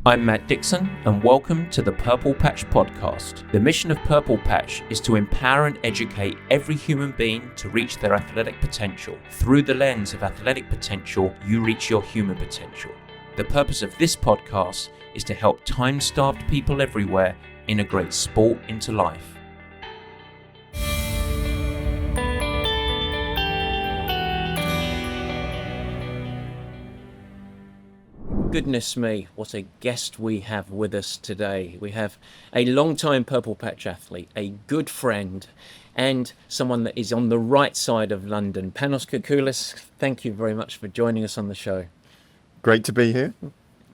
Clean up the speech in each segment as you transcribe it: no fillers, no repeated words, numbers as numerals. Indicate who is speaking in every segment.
Speaker 1: I'm Matt Dixon, and welcome to the Purple Patch Podcast. The mission of Purple Patch is to empower and educate every human being to reach their athletic potential. Through the lens of athletic potential, you reach your human potential. The purpose of this podcast is to help time-starved people everywhere integrate sport into life. Goodness me, what a guest we have with us today. We have a long-time Purple Patch athlete, a good friend, and someone that is on the right side of London. Panos Kakoullis, thank you very much for joining us on the show.
Speaker 2: Great to be here.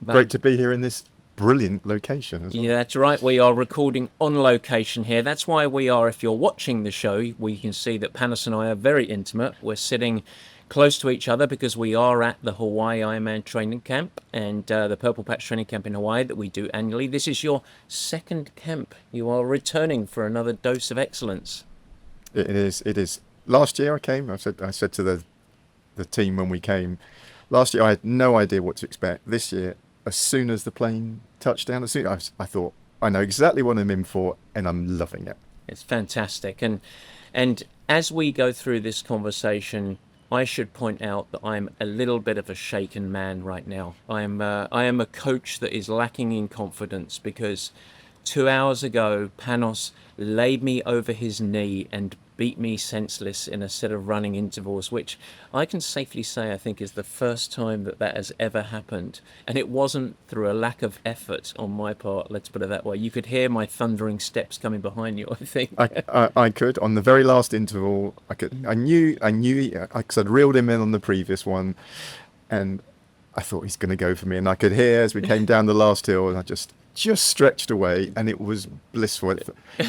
Speaker 2: Great to be here in this brilliant location as well.
Speaker 1: Yeah, that's right. We are recording on location here. That's why we are, if you're watching the show, we can see that Panos and I are very intimate. We're sitting close to each other because we are at the Hawaii IRONMAN training camp and the Purple Patch training camp in Hawaii that we do annually. This is your second camp. You are returning for another dose of excellence.
Speaker 2: It is. Last year I came, I said to the team when we came, last year I had no idea what to expect. This year, as soon as the plane touched down, I thought, I know exactly what I'm in for and I'm loving it.
Speaker 1: It's fantastic. And as we go through this conversation, I should point out that I'm a little bit of a shaken man right now. I am a coach that is lacking in confidence because 2 hours ago, Panos laid me over his knee and beat me senseless in a set of running intervals, which I can safely say I think is the first time that has ever happened. And it wasn't through a lack of effort on my part, let's put it that way. You could hear my thundering steps coming behind you, I think.
Speaker 2: I could. On the very last interval, I knew, because I'd reeled him in on the previous one, and I thought he's going to go for me. And I could hear as we came down the last hill, and I just stretched away, and it was blissful.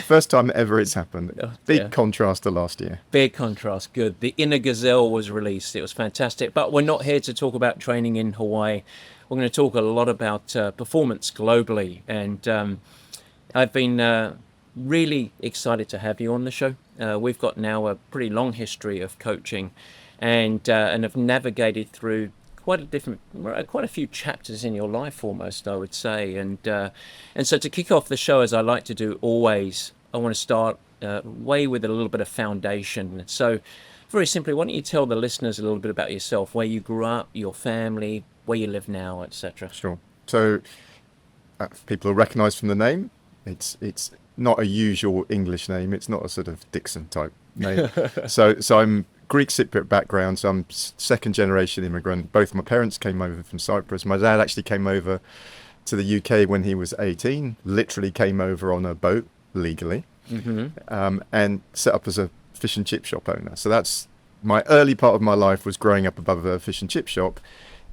Speaker 2: First time ever it's happened. Big contrast to last year.
Speaker 1: Big contrast. Good. The inner gazelle was released. It was fantastic. But we're not here to talk about training in Hawaii. We're going to talk a lot about performance globally. And I've been really excited to have you on the show. We've got now a pretty long history of coaching and have navigated through quite a few chapters in your life almost, I would say. And so to kick off the show, as I like to do always, I want to start with a little bit of foundation. So very simply, why don't you tell the listeners a little bit about yourself, where you grew up, your family, where you live now, etc.
Speaker 2: Sure. So people will recognise from the name, it's not a usual English name. It's not a sort of Dixon type name. So I'm Greek Cypriot background, so I'm second generation immigrant. Both my parents came over from Cyprus. My dad actually came over to the UK when he was 18, literally came over on a boat legally, and set up as a fish and chip shop owner. So that's my early part of my life, was growing up above a fish and chip shop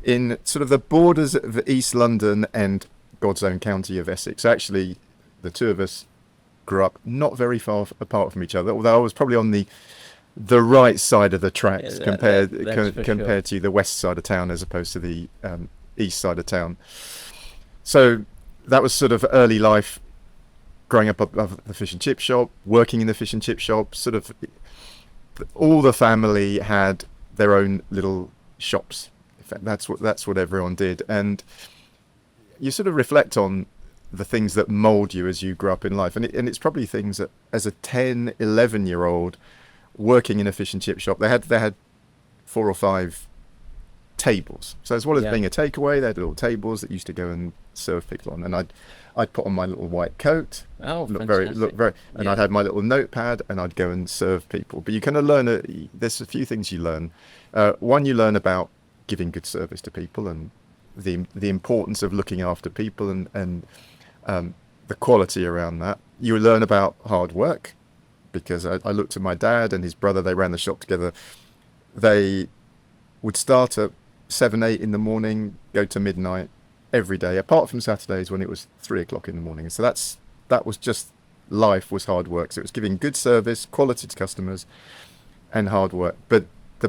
Speaker 2: in sort of the borders of East London and God's own county of Essex. Actually, the two of us grew up not very far apart from each other, although I was probably on the right side of the tracks compared to the west side of town as opposed to the east side of town. So that was sort of early life, growing up above the fish and chip shop, working in the fish and chip shop. Sort of all the family had their own little shops. In fact, that's what everyone did. And you sort of reflect on the things that mold you as you grow up in life. And it's probably things that as a 10, 11-year-old working in a fish and chip shop, they had 4 or 5 tables. So as well as being a takeaway, they had little tables that used to go and serve people on. And I'd put on my little white coat, look very, and I'd have my little notepad, and I'd go and serve people. But you kind of learn, there's a few things you learn. One, you learn about giving good service to people and the importance of looking after people and the quality around that. You learn about hard work, because I looked at my dad and his brother, they ran the shop together. They would start at 7, 8 in the morning, go to midnight every day, apart from Saturdays when it was 3 o'clock in the morning. And so that was just, life was hard work. So it was giving good service, quality to customers, and hard work. But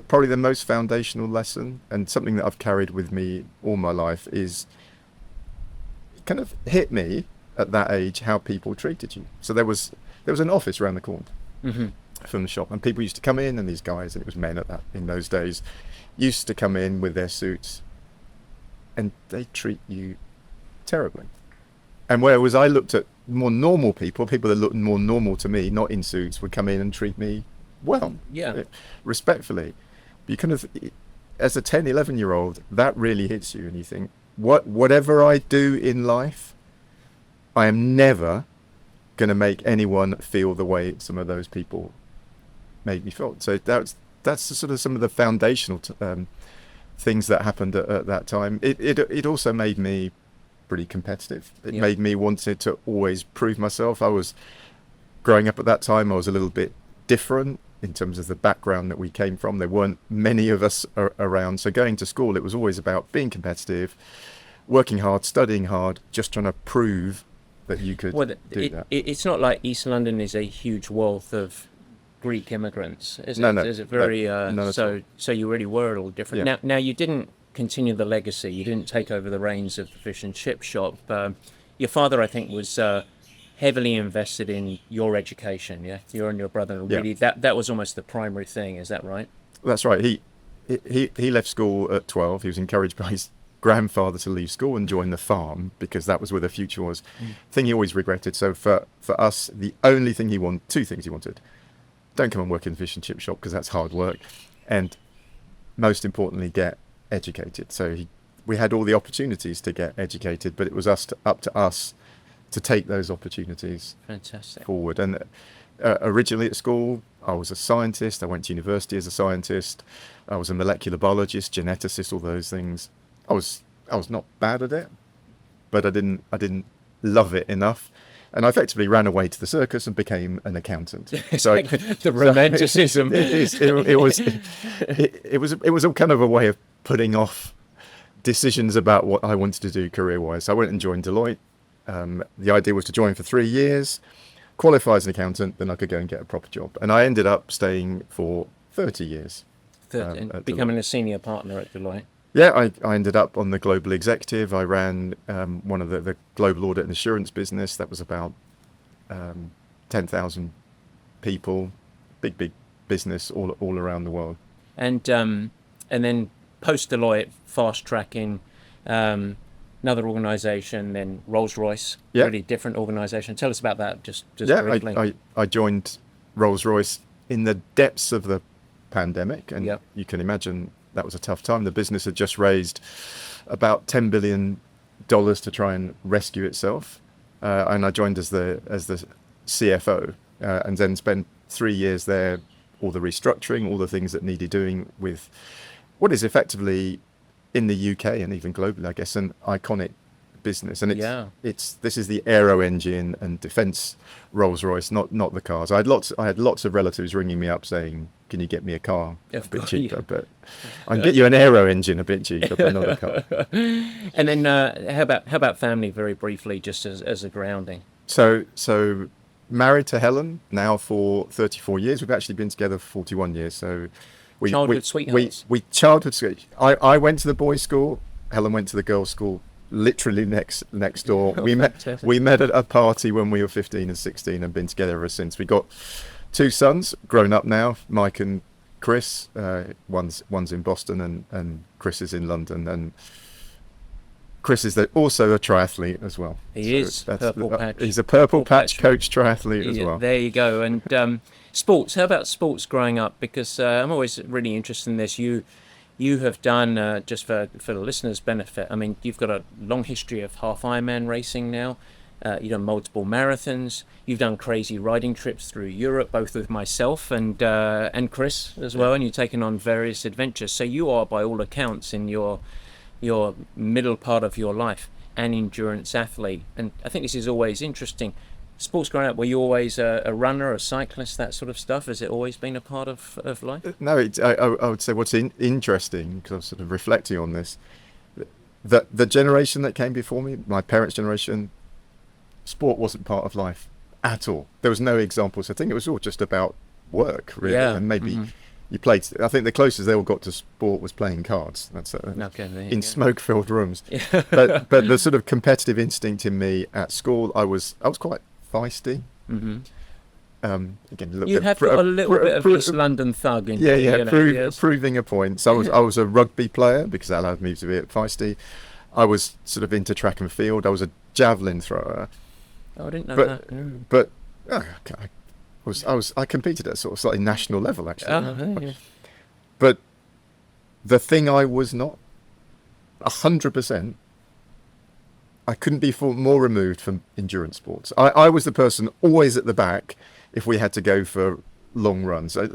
Speaker 2: probably the most foundational lesson, and something that I've carried with me all my life, is it kind of hit me at that age how people treated you. So there was an office around the corner from the shop, and people used to come in, and these guys, and it was men in those days, used to come in with their suits, and they treat you terribly. And whereas I looked at more normal people that looked more normal to me, not in suits, would come in and treat me well, respectfully. But you kind of, as a 10, 11-year-old, that really hits you, and you think, whatever I do in life, I am never going to make anyone feel the way some of those people made me feel. So that's sort of some of the foundational things that happened at that time. It also made me pretty competitive. It made me wanted to always prove myself. I was growing up at that time, I was a little bit different in terms of the background that we came from. There weren't many of us around, so going to school, it was always about being competitive, working hard, studying hard, just trying to prove that you could do that.
Speaker 1: It's not like East London is a huge wealth of Greek immigrants, is it?
Speaker 2: No.
Speaker 1: Is it very so you really were a little different.
Speaker 2: Yeah.
Speaker 1: Now you didn't continue the legacy. You didn't take over the reins of the fish and chip shop. Your father, I think, was heavily invested in your education. Yeah, you and your brother. Really, that was almost the primary thing. Is that right?
Speaker 2: That's right. He left school at 12. He was encouraged by his grandfather to leave school and join the farm because that was where the future was. Thing he always regretted. So for us, the only thing he wanted, two things he wanted: don't come and work in the fish and chip shop because that's hard work, and most importantly, get educated. So we had all the opportunities to get educated, but it was up to us to take those opportunities forward. And originally at school, I was a scientist. I went to university as a scientist. I was a molecular biologist, geneticist, all those things. I was not bad at it, but I didn't love it enough. And I effectively ran away to the circus and became an accountant. So
Speaker 1: the romanticism.
Speaker 2: It was a kind of a way of putting off decisions about what I wanted to do career-wise. So I went and joined Deloitte. The idea was to join for 3 years, qualify as an accountant, then I could go and get a proper job. And I ended up staying for 30 years.
Speaker 1: Becoming a senior partner at Deloitte.
Speaker 2: Yeah, I ended up on the global executive. I ran one of the global audit and assurance business. That was about 10,000 people, big business all around the world.
Speaker 1: And then post Deloitte, fast tracking, another organisation, then Rolls Royce, really different organisation. Tell us about that, just briefly.
Speaker 2: I joined Rolls Royce in the depths of the pandemic, and you can imagine that was a tough time. The business had just raised about $10 billion to try and rescue itself, and I joined as the CFO, and then spent 3 years there, all the restructuring, all the things that needed doing with what is effectively in the UK and even globally, I guess, an iconic business. And this is the aero engine and defence Rolls Royce, not the cars. I had lots of relatives ringing me up saying, "Can you get me a car a bit cheaper?" But I can get you an aero engine a bit cheaper, but not a car.
Speaker 1: And then how about family, very briefly, just as a grounding?
Speaker 2: So married to Helen now for 34 years. We've actually been together for 41 years. So
Speaker 1: childhood sweethearts.
Speaker 2: Childhood sweethearts. I went to the boys' school. Helen went to the girls' school, literally next door. We met at a party when we were 15 and 16 and been together ever since. We got 2 sons, grown up now, Mike and Chris. One's in Boston and Chris is in London. And Chris is also a triathlete as well.
Speaker 1: He's
Speaker 2: a purple patch coach triathlete as well.
Speaker 1: There you go. And sports. How about sports growing up? Because I'm always really interested in this. You have done, just for the listeners' benefit, I mean, you've got a long history of half Ironman racing now. You've done multiple marathons. You've done crazy riding trips through Europe, both with myself and Chris as well. And you've taken on various adventures. So you are, by all accounts, in your middle part of your life, an endurance athlete. And I think this is always interesting. Sports growing up, were you always a runner, a cyclist, that sort of stuff? Has it always been a part of life?
Speaker 2: No, I would say what's interesting, because I was sort of reflecting on this, that the generation that came before me, my parents' generation, sport wasn't part of life at all. There was no examples. I think it was all just about work, really, and maybe you played. I think the closest they all got to sport was playing cards. That's in smoke-filled rooms. but the sort of competitive instinct in me at school, I was quite feisty. Again,
Speaker 1: you have got a little bit of East London thug in you.
Speaker 2: Proving a point. So I was a rugby player because that allowed me to be feisty. I was sort of into track and field. I was a javelin thrower.
Speaker 1: Oh, I didn't know
Speaker 2: But
Speaker 1: that. Mm.
Speaker 2: but I competed at sort of slightly national level actually.
Speaker 1: Oh, yeah.
Speaker 2: But the thing I was not 100%, I couldn't be more removed from endurance sports. I was the person always at the back if we had to go for long runs. I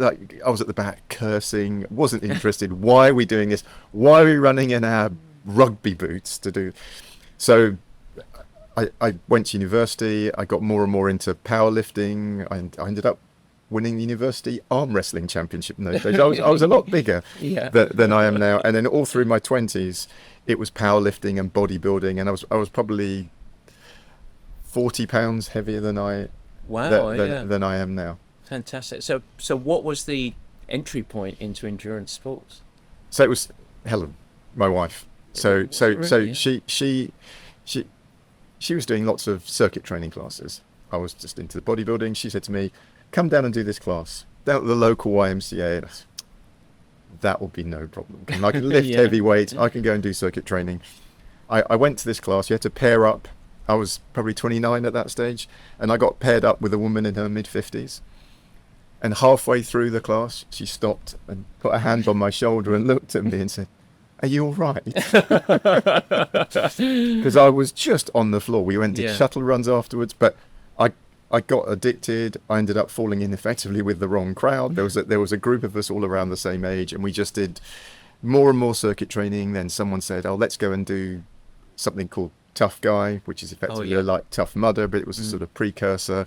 Speaker 2: was at the back cursing, wasn't interested. Why are we doing this? Why are we running in our rugby boots to do? So I went to university. I got more and more into powerlifting. I ended up winning the university arm wrestling championship in those days. I was a lot bigger
Speaker 1: Yeah.
Speaker 2: than I am now. And then all through my 20s, it was powerlifting and bodybuilding, and I was probably 40 pounds heavier than
Speaker 1: Wow. Yeah.
Speaker 2: than I am now.
Speaker 1: Fantastic. So what was the entry point into endurance sports?
Speaker 2: So it was Helen, my wife. So
Speaker 1: Really?
Speaker 2: she was doing lots of circuit training classes. I was just into the bodybuilding. She said to me, "Come down and do this class down at the local YMCA." And I said, that will be no problem. I can lift
Speaker 1: Yeah.
Speaker 2: heavy weights. I can go and do circuit training. I went to this class. You had to pair up. I was probably 29 at that stage, and I got paired up with a woman in her mid-50s. And halfway through the class, she stopped and put a hand on my shoulder and looked at me and said, "Are you all right?" Because I was just on the floor. We went to
Speaker 1: Yeah.
Speaker 2: shuttle runs afterwards, but I got addicted. I ended up falling in effectively with the wrong crowd. There was a group of us all around the same age, and we just did more and more circuit training. Then someone said, "Oh, let's go and do something called Tough Guy," which is effectively
Speaker 1: yeah.
Speaker 2: like Tough Mudder, but it was a sort of precursor,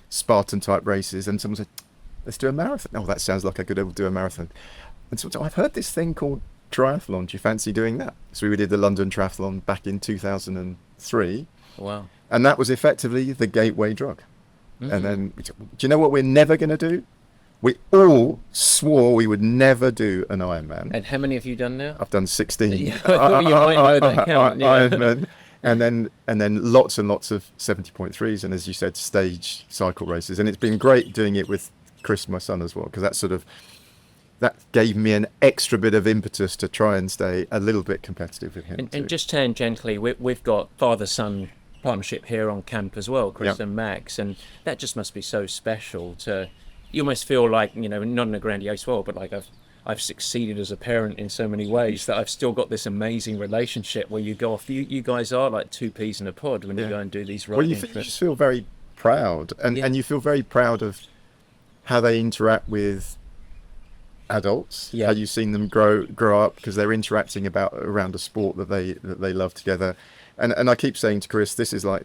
Speaker 2: Spartan type races. And someone said, "Let's do a marathon." Oh, that sounds like I could do a marathon. And so I've heard this thing called triathlon. Do you fancy doing that? So we did the London Triathlon back in 2003,
Speaker 1: Wow.
Speaker 2: and that was effectively the gateway drug. And then, do you know what we're never going to do? We all swore we would never do an Ironman.
Speaker 1: And how many have you done now?
Speaker 2: I've done 16.
Speaker 1: Yeah, I thought you might know that count. Yeah.
Speaker 2: Ironman, and then lots and lots of 70.3s, and as you said, stage cycle races. And it's been great doing it with Chris, my son, as well, because that gave me an extra bit of impetus to try and stay a little bit competitive with him.
Speaker 1: And just tangentially, we've got father-son partnership here on camp as well, Chris and Max, and that just must be so special to. You almost feel like, not in a grandiose way, but like I've succeeded as a parent in so many ways that I've still got this amazing relationship where you go off. You guys are like two peas in a pod when you go and do these riding
Speaker 2: you
Speaker 1: trips.
Speaker 2: just feel very proud, and you feel very proud of how they interact with adults, how you've seen them grow up, because they're interacting around a sport that they love together. And I keep saying to Chris, this is like,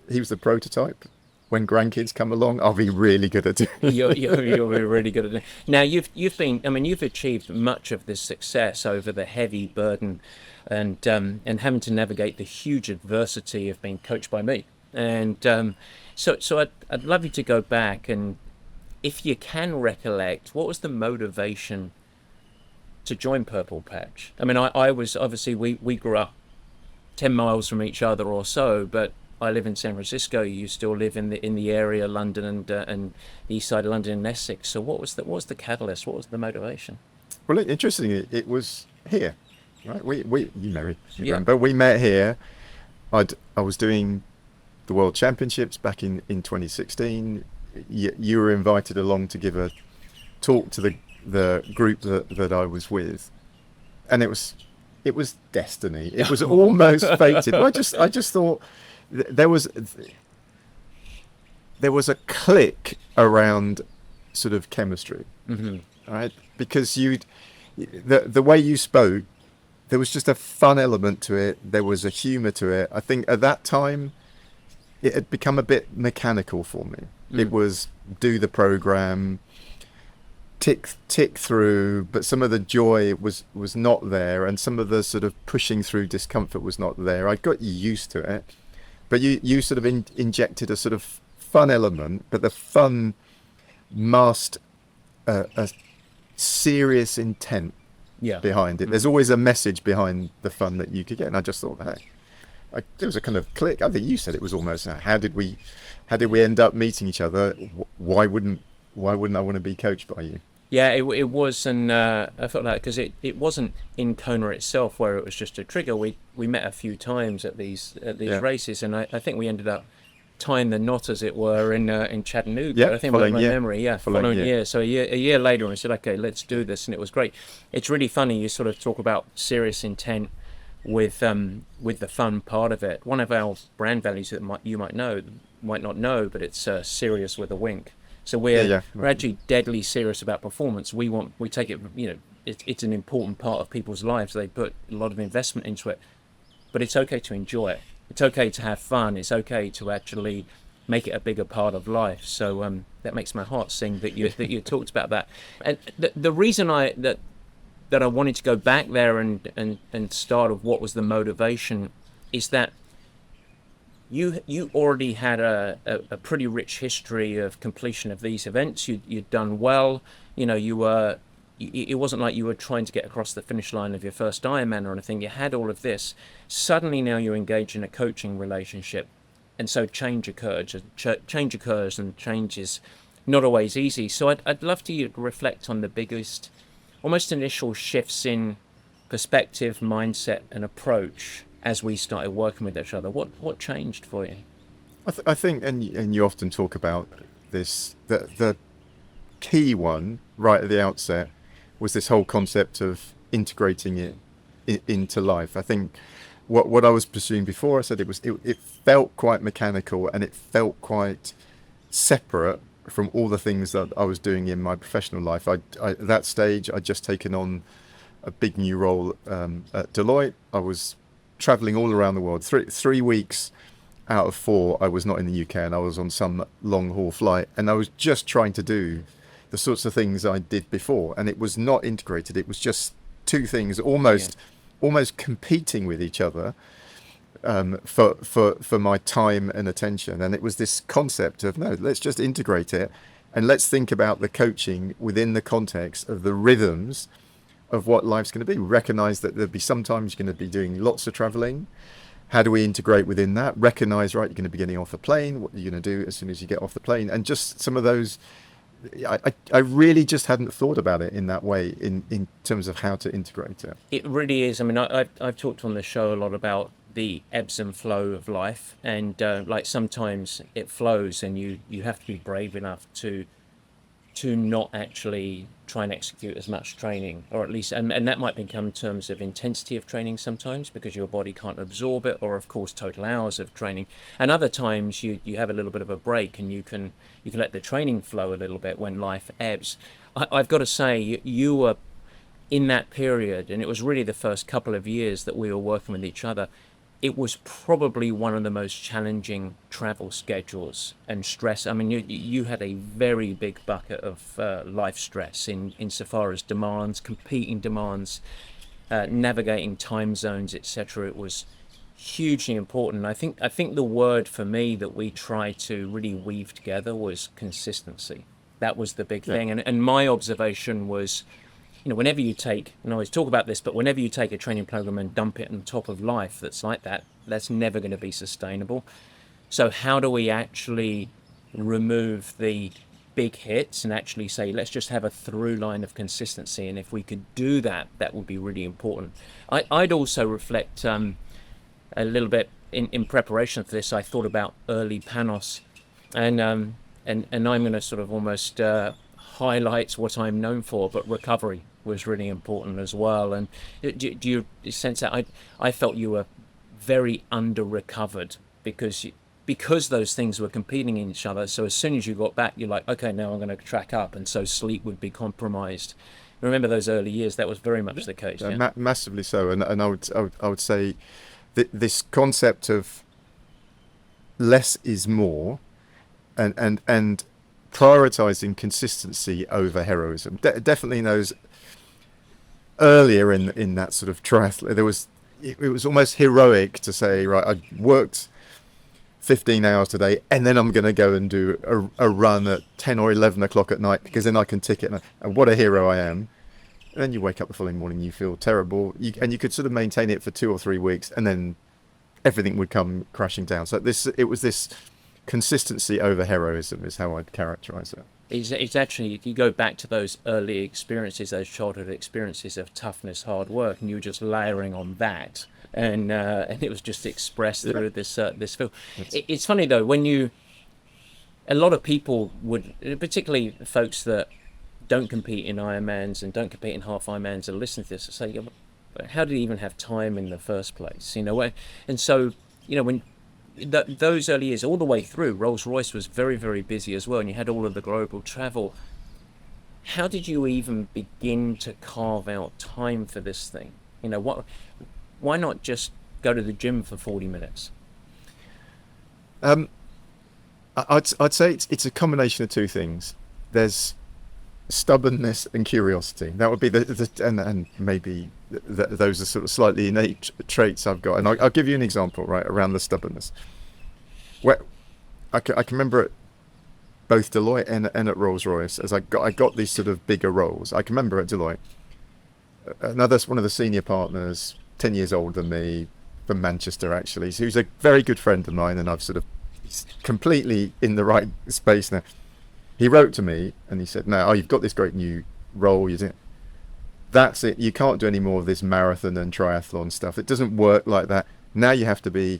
Speaker 2: he was the prototype. When grandkids come along, I'll be really good at it.
Speaker 1: You're really good at it. Now you've achieved much of this success over the heavy burden and having to navigate the huge adversity of being coached by me. And so I'd love you to go back, and if you can recollect, what was the motivation to join Purple Patch? I mean, I was obviously we grew up 10 miles from each other or so, but I live in San Francisco. You still live in the area, London and the east side of London and Essex. So what was the catalyst? What was the motivation?
Speaker 2: Well, interestingly, it was here, right? We you remember we met here. I was doing the World Championships back in 2016. You were invited along to give a talk to the group that I was with, and it was destiny. It was almost fated. I just thought there was a click around sort of chemistry, right? Because the way you spoke, there was just a fun element to it. There was a humour to it. I think at that time, it had become a bit mechanical for me. It was do the program, tick through, but some of the joy was not there, and some of the sort of pushing through discomfort was not there. I got used to it, but you sort of injected a sort of fun element, but the fun masked a serious intent behind it. There's always a message behind the fun that you could get, and I just thought, hey, there was a kind of click. I think you said it was almost, how did we end up meeting each other? Why wouldn't I want to be coached by you?
Speaker 1: Yeah, it was, and I felt that because it wasn't in Kona itself where it was just a trigger. We met a few times at these
Speaker 2: Yeah.
Speaker 1: races, and I think we ended up tying the knot, as it were, in Chattanooga.
Speaker 2: Yeah.
Speaker 1: I think
Speaker 2: Following
Speaker 1: my
Speaker 2: year.
Speaker 1: memory, yeah,
Speaker 2: Following
Speaker 1: following
Speaker 2: year.
Speaker 1: year. So a year later, we said, okay, let's do this, and it was great. It's really funny. You sort of talk about serious intent with the fun part of it. One of our brand values that you might not know, but it's serious with a wink. So
Speaker 2: Yeah.
Speaker 1: we're
Speaker 2: Yeah.
Speaker 1: we're actually deadly serious about performance. We take it, it's an important part of people's lives. They put a lot of investment into it, but it's okay to enjoy it. It's okay to have fun. It's okay to actually make it a bigger part of life. So that makes my heart sing that you talked about that. And the reason that I wanted to go back there and start of what was the motivation is that you already had a pretty rich history of completion of these events. You'd done well. It wasn't like you were trying to get across the finish line of your first Ironman or anything. You had all of this. Suddenly now you engage in a coaching relationship, and so change occurs. And change is not always easy. So I'd love to reflect on the biggest, almost initial shifts in perspective, mindset, and approach as we started working with each other. What changed for you?
Speaker 2: I think, and you often talk about this, the key one right at the outset was this whole concept of integrating it into life. I think what I was pursuing before, I said it felt quite mechanical and it felt quite separate from all the things that I was doing in my professional life. At that stage, I'd just taken on a big new role at Deloitte. I was traveling all around the world. 3 weeks out of 4, I was not in the UK, and I was on some long haul flight, and I was just trying to do the sorts of things I did before, and it was not integrated. It was just two things almost competing with each other for my time and attention. And it was this concept of, no, let's just integrate it, and let's think about the coaching within the context of the rhythms of what life's going to be. Recognize that there'll be sometimes you're going to be doing lots of traveling. How do we integrate within that? Recognize, right, you're going to be getting off the plane. What are you going to do as soon as you get off the plane? And just some of those, I really just hadn't thought about it in that way in terms of how to integrate it.
Speaker 1: It really is. I mean, I've talked on the show a lot about the ebbs and flow of life, and like sometimes it flows, and you have to be brave enough to not actually try and execute as much training, or at least, and that might become in terms of intensity of training sometimes because your body can't absorb it, or of course total hours of training. And other times you have a little bit of a break, and you can let the training flow a little bit when life ebbs. I've got to say, you were in that period, and it was really the first couple of years that we were working with each other. It was probably one of the most challenging travel schedules and stress. I mean, you had a very big bucket of life stress insofar as demands, competing demands, navigating time zones, etc. It was hugely important. I think the word for me that we tried to really weave together was consistency. That was the big thing. And my observation was, whenever you take, and I always talk about this, but whenever you take a training program and dump it on top of life that's like that, that's never going to be sustainable. So how do we actually remove the big hits and actually say, let's just have a through line of consistency? And if we could do that, that would be really important. I'd also reflect a little bit in preparation for this. I thought about early Panos, and I'm going to sort of almost highlight what I'm known for, but recovery was really important as well. And do you sense that? I felt you were very under recovered because those things were competing in each other. So as soon as you got back, you're like, okay, now I'm going to track up, and so sleep would be compromised. Remember those early years? That was very much the case. Yeah?
Speaker 2: Massively so. And I would say that this concept of less is more, and prioritizing consistency over heroism. Definitely in those earlier in that sort of triathlon, it was almost heroic to say, right, I worked 15 hours today, and then I'm going to go and do a run at 10 or 11 o'clock at night, because then I can tick it, and what a hero I am. And then you wake up the following morning, you feel terrible, and you could sort of maintain it for 2 or 3 weeks, and then everything would come crashing down. So it was this consistency over heroism is how I'd characterize it.
Speaker 1: It's actually, if you go back to those early experiences, those childhood experiences of toughness, hard work, and you were just layering on that, and it was just expressed through this film. It's funny though, a lot of people would, particularly folks that don't compete in Ironmans and don't compete in half Ironmans, and listen to this and say, yeah, but how did he even have time in the first place? And so, when those early years, all the way through, Rolls Royce was very, very busy as well, and you had all of the global travel. How did you even begin to carve out time for this thing? Why not just go to the gym for 40 minutes?
Speaker 2: I'd say it's a combination of two things. There's stubbornness and curiosity. That would be and maybe those are sort of slightly innate traits I've got. And I'll give you an example, right, around the stubbornness. Where I can remember at both Deloitte and at Rolls Royce, as I got these sort of bigger roles. I can remember at Deloitte, one of the senior partners, 10 years older than me, from Manchester actually, who's a very good friend of mine, and I've sort of completely in the right space now. He wrote to me and he said, "No, you've got this great new role. That's it. You can't do any more of this marathon and triathlon stuff. It doesn't work like that. Now you have to be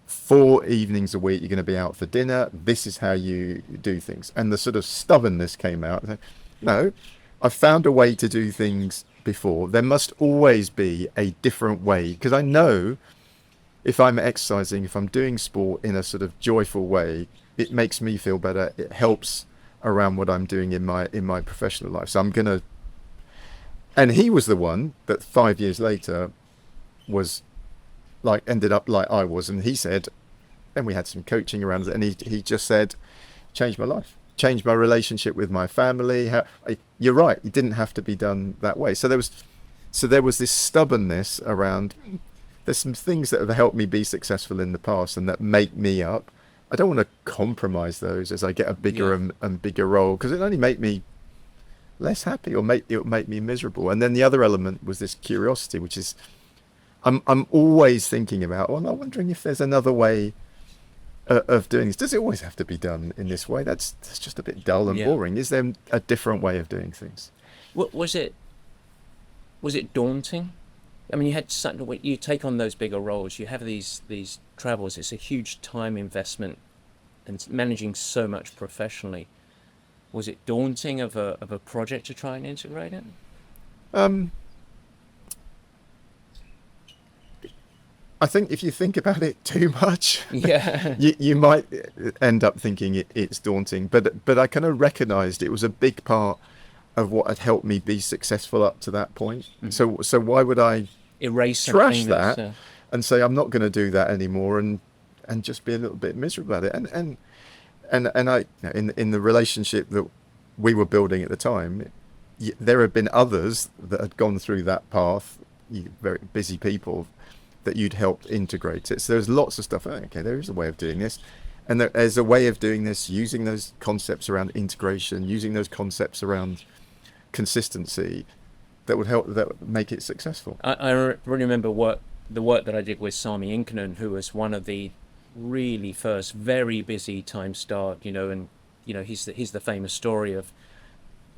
Speaker 2: 4 evenings a week. You're going to be out for dinner. This is how you do things." And the sort of stubbornness came out. No, I've found a way to do things before. There must always be a different way, because I know if I'm exercising, if I'm doing sport in a sort of joyful way, it makes me feel better. It helps around what I'm doing in my professional life. So I'm gonna. And he was the one that 5 years later was ended up like I was, and he said, and we had some coaching around it, and he just said, changed my life, changed my relationship with my family. You're right, it didn't have to be done that way. So there was this stubbornness around. There's some things that have helped me be successful in the past and that make me up. I don't want to compromise those as I get a bigger and bigger role, because it'll only make me less happy, or it'll make me miserable. And then the other element was this curiosity, which is I'm always thinking about, I'm wondering if there's another way of doing this. Does it always have to be done in this way? That's just a bit dull and boring. Is there a different way of doing things?
Speaker 1: Was it daunting? I mean, you take on those bigger roles, you have these travels, it's a huge time investment, and managing so much professionally. Was it daunting of a project to try and integrate it?
Speaker 2: I think if you think about it too much,
Speaker 1: yeah,
Speaker 2: you might end up thinking it's daunting. But I kind of recognised it was a big part of what had helped me be successful up to that point. Mm-hmm. So why would I trash that and say I'm not going to do that anymore and just be a little bit miserable about it? And I, in the relationship that we were building at the time, there had been others that had gone through that path, very busy people, that you'd helped integrate it. So there's lots of stuff. Okay, there is a way of doing this. And there's a way of doing this, using those concepts around integration, using those concepts around consistency, that would make it successful.
Speaker 1: I really remember the work that I did with Sami Inkinen, who was one of the really first very busy time start, and he's the famous story of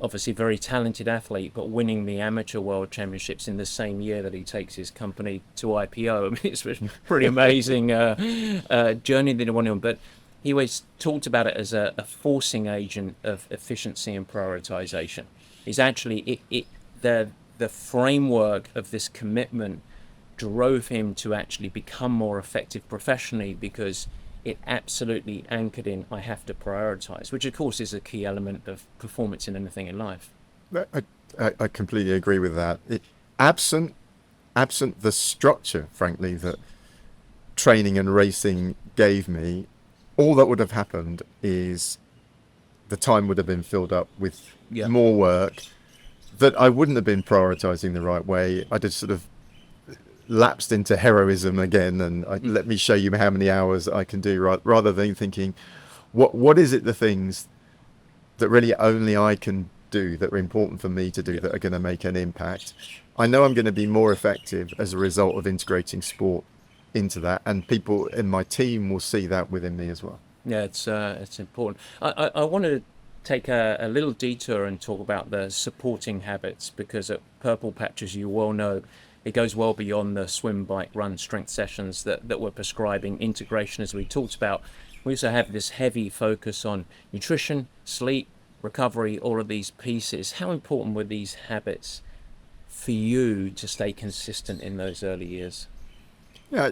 Speaker 1: obviously very talented athlete, but winning the amateur world championships in the same year that he takes his company to IPO. I mean, it's a pretty amazing journey that he went on, but he always talked about it as a forcing agent of efficiency and prioritization. Is actually the framework of this commitment drove him to actually become more effective professionally, because it absolutely anchored in, I have to prioritize, which of course is a key element of performance in anything in life.
Speaker 2: I completely agree with that. Absent the structure, frankly, that training and racing gave me, all that would have happened is the time would have been filled up with more work that I wouldn't have been prioritizing the right way. I just sort of lapsed into heroism again, and let me show you how many hours I can do, rather than thinking, what is it, the things that really only I can do, that are important for me to do, that are going to make an impact. I know I'm going to be more effective as a result of integrating sport into that, and people in my team will see that within me as well.
Speaker 1: Yeah, it's important. I wanted to take a little detour and talk about the supporting habits, because at Purple Patch, as you well know, it goes well beyond the swim, bike, run, strength sessions that we're prescribing. Integration, as we talked about. We also have this heavy focus on nutrition, sleep, recovery, all of these pieces. How important were these habits for you to stay consistent in those early years?
Speaker 2: Yeah,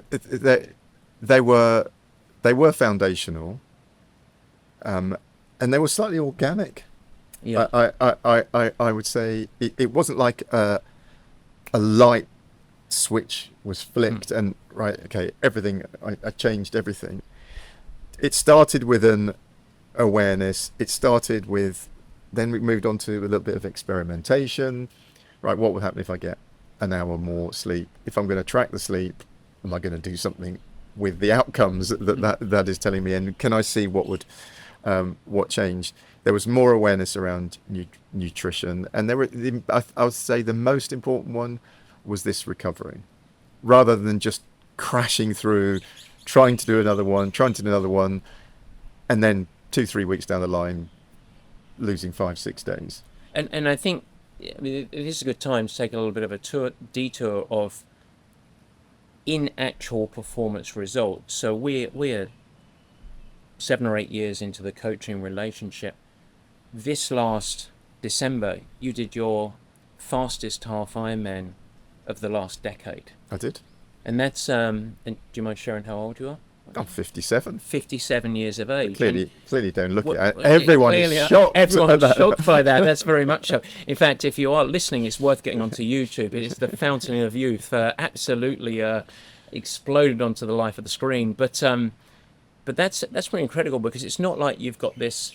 Speaker 2: they were foundational, and they were slightly organic.
Speaker 1: Yeah.
Speaker 2: I would say it wasn't like a light switch was flicked and right, okay, everything. I changed everything. It started with an awareness. It started with, then we moved on to a little bit of experimentation. Right, what would happen if I get an hour more sleep? If I'm going to track the sleep, am I going to do something with the outcomes that is telling me? And can I see what changed? There was more awareness around nutrition, and I would say the most important one was this recovery, rather than just crashing through, trying to do another one, and then 2-3 weeks down the line, losing 5-6 days.
Speaker 1: And I think, I mean, this is a good time to take a little bit of a detour of in actual performance results. So we're 7 or 8 years into the coaching relationship. This last December, you did your fastest half Ironman of the last decade.
Speaker 2: I did.
Speaker 1: And that's, and do you mind sharing how old you are?
Speaker 2: I'm 57.
Speaker 1: 57 years of age.
Speaker 2: Clearly don't look at it. Everyone is shocked.
Speaker 1: Everyone's shocked by that. That's very much so. In fact, if you are listening, it's worth getting onto YouTube. It is the fountain of youth, absolutely exploded onto the life of the screen. But that's pretty incredible, because it's not like you've got this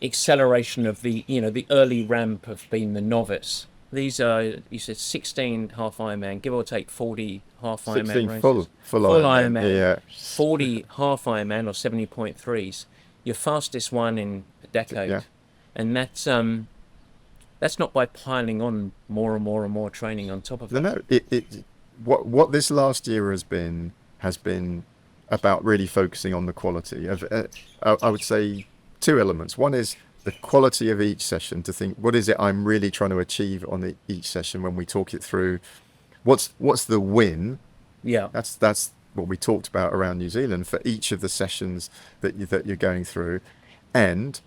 Speaker 1: acceleration of the early ramp of being the novice. These are, you said, 16 half Ironman, give or take 40 half Ironman
Speaker 2: 16
Speaker 1: races.
Speaker 2: full Ironman. Yeah.
Speaker 1: 40 half Ironman or 70.3s. Your fastest one in a decade.
Speaker 2: Yeah.
Speaker 1: And that's not by piling on more and more and more training on top of that.
Speaker 2: No, what this last year has been about really focusing on the quality of. I would say 2 elements. One is the quality of each session, to think, what is it I'm really trying to achieve on each session when we talk it through. What's the win?
Speaker 1: Yeah.
Speaker 2: That's what we talked about around New Zealand for each of the sessions that you're going through. And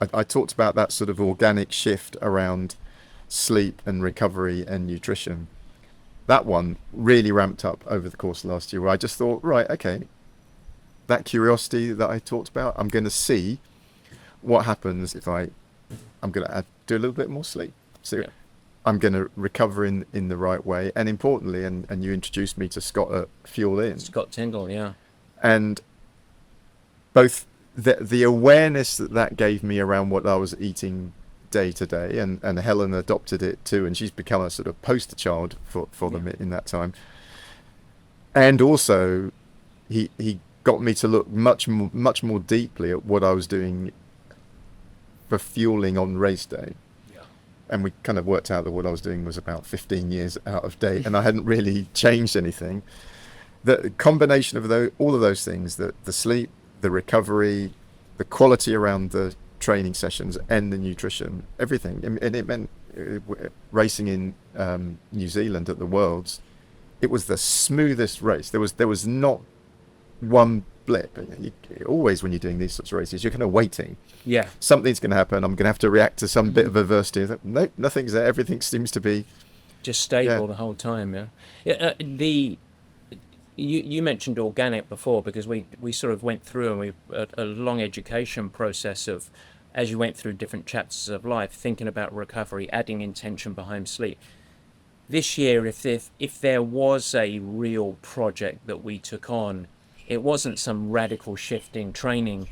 Speaker 2: I talked about that sort of organic shift around sleep and recovery and nutrition. That one really ramped up over the course of last year, where I just thought, right, okay, that curiosity that I talked about, I'm going to see what happens if I'm going to do a little bit more sleep. So yeah. I'm going to recover in the right way. And importantly, and you introduced me to Scott at Fuel In.
Speaker 1: Scott Tyndall, yeah.
Speaker 2: And both the awareness that gave me around what I was eating day to day, and Helen adopted it too, and she's become a sort of poster child for them in that time. And also, he got me to look much more deeply at what I was doing for fueling on race day. Yeah. And we kind of worked out that what I was doing was about 15 years out of date, and I hadn't really changed anything. The combination of all of those things, the sleep, the recovery, the quality around the training sessions, and the nutrition, everything. And it meant racing in New Zealand at the Worlds, it was the smoothest race. There was not one blip. Always when you're doing these sorts of races, you're kind of waiting.
Speaker 1: Yeah.
Speaker 2: Something's going to happen. I'm going to have to react to some bit of adversity. No, nothing's there. Everything seems to be
Speaker 1: just stable the whole time. Yeah. You mentioned organic before, because we sort of went through, and a long education process of, as you went through different chapters of life, thinking about recovery, adding intention behind sleep. This year, if there was a real project that we took on, it wasn't some radical shift in training.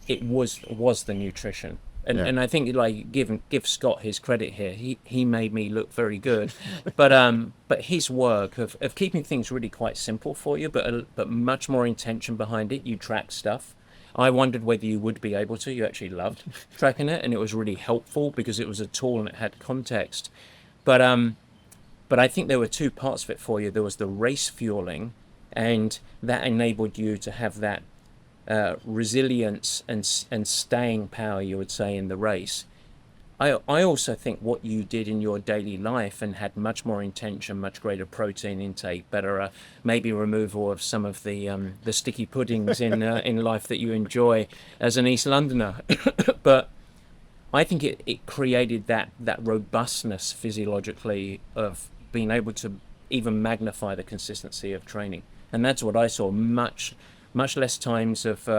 Speaker 1: It was the nutrition. And I think, like, give Scott his credit here. He made me look very good, but his work of keeping things really quite simple for you, but much more intention behind it. You track stuff. I wondered whether you would be able to. You actually loved tracking it, and it was really helpful because it was a tool and it had context. But I think there were 2 parts of it for you. There was the race fueling, and that enabled you to have that resilience and staying power, you would say, in the race. I also think what you did in your daily life and had much more intention, much greater protein intake, better maybe removal of some of the sticky puddings in life that you enjoy as an East Londoner. But I think it created that robustness physiologically of being able to even magnify the consistency of training. And that's what I saw, much less times of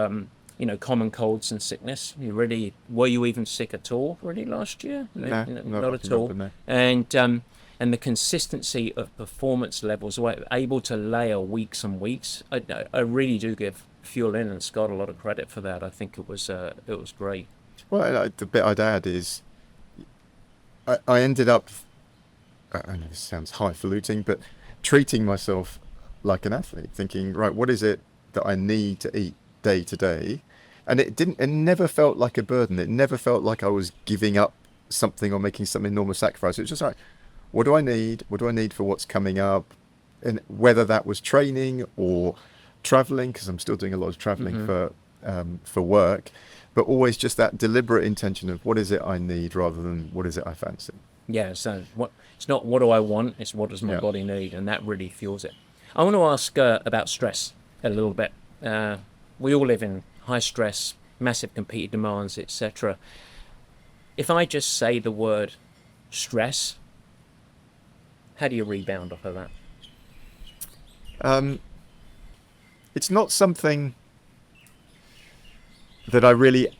Speaker 1: common colds and sickness. Were you even sick at all really last year?
Speaker 2: No,
Speaker 1: Not at all.
Speaker 2: no.
Speaker 1: And the consistency of performance levels, able to layer weeks and weeks. I really do give Fuel In and Scott a lot of credit for that. I think it was great.
Speaker 2: Well, the bit I'd add is I ended up, I know this sounds highfalutin, but treating myself like an athlete, thinking, right, what is it that I need to eat day to day? And it never felt like a burden. It never felt like I was giving up something or making some enormous sacrifice. It was just like, what do I need? What do I need for what's coming up? And whether that was training or traveling, because I'm still doing a lot of traveling for work, but always just that deliberate intention of what is it I need rather than what is it I fancy.
Speaker 1: Yeah, so it's not what do I want, it's what does my body need, and that really fuels it. I want to ask about stress a little bit. We all live in high stress, massive competing demands, etc. If I just say the word stress, how do you rebound off of that?
Speaker 2: It's not something that I really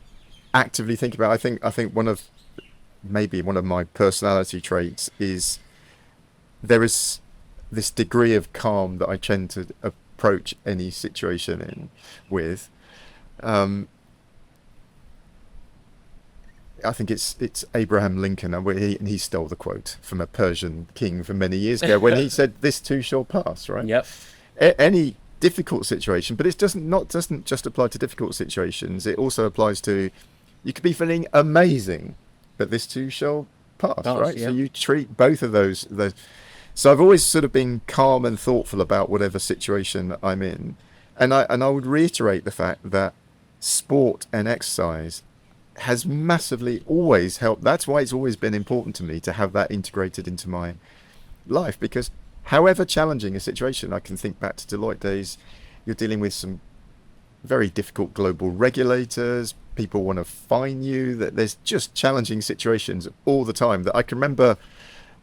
Speaker 2: actively think about. I think one of my personality traits is there is this degree of calm that I tend to approach any situation in with. I think it's Abraham Lincoln, and he stole the quote from a Persian king from many years ago when he said, "This too shall pass." Right?
Speaker 1: Yep.
Speaker 2: Any difficult situation, but it doesn't just apply to difficult situations. It also applies to, you could be feeling amazing, but this too shall pass, right?
Speaker 1: Yeah.
Speaker 2: So you treat both of those. So I've always sort of been calm and thoughtful about whatever situation I'm in, and I would reiterate the fact that sport and exercise has massively always helped. That's why it's always been important to me to have that integrated into my life, because however challenging a situation, I can think back to Deloitte days, you're dealing with some very difficult global regulators, people want to fine you, that there's just challenging situations all the time, that I can remember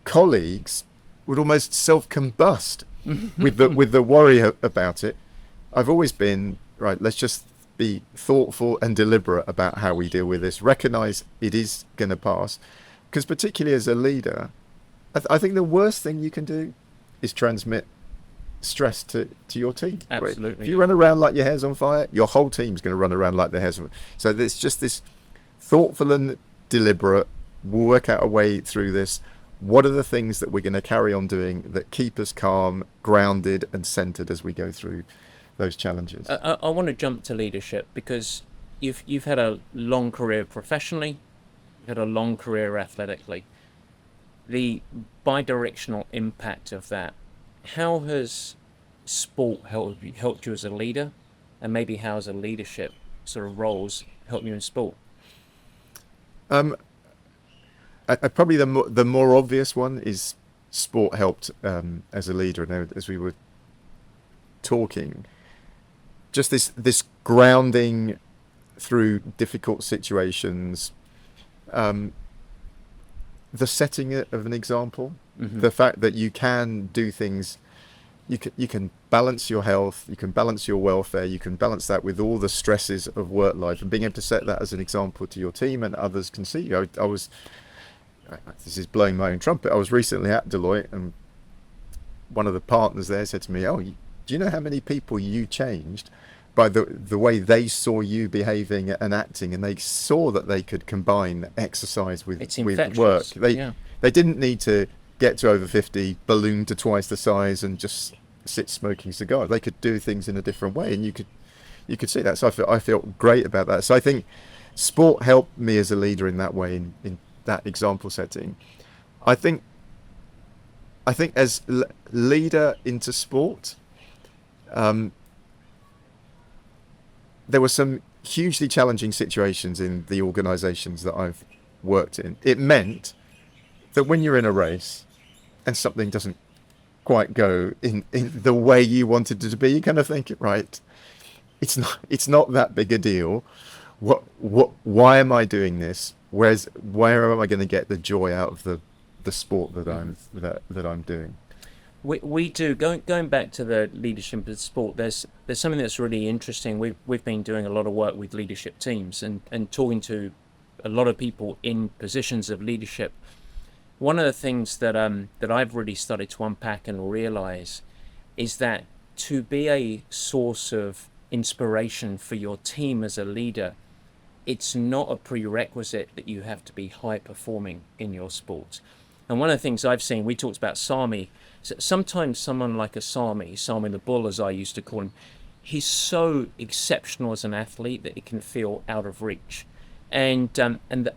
Speaker 2: colleagues would almost self-combust with the worry about it. I've always been, right, let's just be thoughtful and deliberate about how we deal with this, recognize it is going to pass, because particularly as a leader, I think the worst thing you can do is transmit stress to your team.
Speaker 1: Absolutely.
Speaker 2: Right? If you run around like your hair's on fire, your whole team's going to run around like their hair's on fire. So there's just this thoughtful and deliberate, we'll work out a way through this. What are the things that we're going to carry on doing that keep us calm, grounded and centered as we go through those challenges?
Speaker 1: I want to jump to leadership, because you've had a long career professionally, you've had a long career athletically. The bi-directional impact of that, how has sport helped you as a leader, and maybe how has a leadership sort of roles helped you in sport?
Speaker 2: Probably the more obvious one is sport helped as a leader. And as we were talking, just this grounding through difficult situations, the setting of an example, the fact that you can do things, you can balance your health, you can balance your welfare, you can balance that with all the stresses of work life, and being able to set that as an example to your team and others can see you. This is blowing my own trumpet. I was recently at Deloitte, and one of the partners there said to me, "Oh, do you know how many people you changed by the way they saw you behaving and acting, and they saw that they could combine exercise with work. They didn't need to get to over 50, balloon to twice the size, and just sit smoking cigars. They could do things in a different way, and you could see that. So I feel great about that. So I think sport helped me as a leader in that way, in that example setting. I think as leader into sport, there were some hugely challenging situations in the organisations that I've worked in. It meant that when you're in a race and something doesn't quite go in the way you wanted it to be, you kind of think, right, it's not that big a deal. Why am I doing this? Where am I going to get the joy out of the sport that I'm doing?
Speaker 1: We do, going back to the leadership of sport, there's something that's really interesting. We've been doing a lot of work with leadership teams and talking to a lot of people in positions of leadership. One of the things that I've really started to unpack and realize is that to be a source of inspiration for your team as a leader, it's not a prerequisite that you have to be high performing in your sport. And one of the things I've seen, we talked about Sami. Sometimes someone like a Sami the Bull, as I used to call him, he's so exceptional as an athlete that it can feel out of reach. And